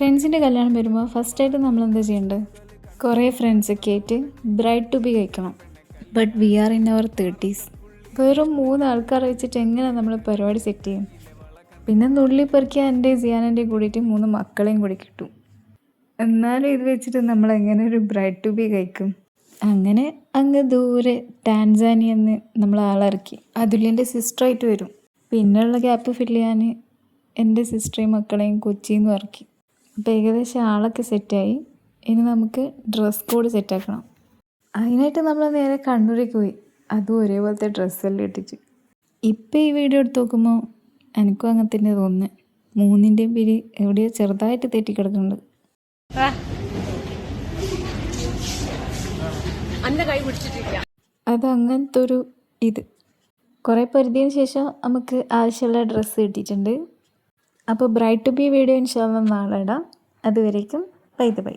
ഫ്രണ്ട്സിൻ്റെ കല്യാണം വരുമ്പോൾ ഫസ്റ്റായിട്ട് നമ്മൾ എന്താ ചെയ്യേണ്ടത്? കുറേ ഫ്രണ്ട്സൊക്കെ ആയിട്ട് ബ്രൈഡ് ടു ബി കഴിക്കണം. But we are in our 30s. വെറും 3 ആൾക്കാരെ വെച്ചിട്ട് എങ്ങനെ നമ്മൾ പരിപാടി സെറ്റ് ചെയ്യും? പിന്നെ നുള്ളി പെറുക്കിയ എൻ്റെ സിയാനൻ്റെ കൂടിയിട്ട് 3 മക്കളെയും കൂടി കിട്ടും. എന്നാലും ഇത് വെച്ചിട്ട് നമ്മൾ എങ്ങനെ ഒരു ബ്രൈഡ് ടു ബി കഴിക്കും? അങ്ങനെ അങ്ങ് ദൂരെ ടാൻസാനിയെന്ന് നമ്മൾ ആളിറക്കി. അതുല്യൻ്റെ സിസ്റ്ററായിട്ട് വരും. പിന്നെയുള്ള ഗ്യാപ്പ് ഫില്ല് ചെയ്യാൻ എൻ്റെ സിസ്റ്ററേയും മക്കളെയും കൊച്ചിയിൽ നിന്ന് ഇറക്കി. അപ്പോൾ ഏകദേശം ആളൊക്കെ സെറ്റായി. ഇനി നമുക്ക് ഡ്രസ് കോഡ് സെറ്റാക്കണം. അതിനായിട്ട് നമ്മൾ നേരെ കണ്ണൂരേക്ക് പോയി. അതും ഒരേപോലത്തെ ഡ്രസ്സെല്ലാം ഇട്ടിട്ട്. ഇപ്പം ഈ വീഡിയോ എടുത്ത് നോക്കുമ്പോൾ എനിക്കും അങ്ങനെ തന്നെ തോന്നുന്നത്. 3ൻ്റെയും പിരി എവിടെയോ ചെറുതായിട്ട് തെറ്റിക്കിടക്കുന്നുണ്ട്. അത് അങ്ങനത്തെ ഒരു ഇത് കുറേ പരിധിന് ശേഷം നമുക്ക് ആവശ്യമുള്ള ഡ്രസ്സ് കിട്ടിയിട്ടുണ്ട്. അപ്പോൾ ബ്രൈഡ് ടു ബി വീഡിയോ ഇൻഷാല്ലാ നാളെ ഇടാം. അതുവരേക്കും ബൈ.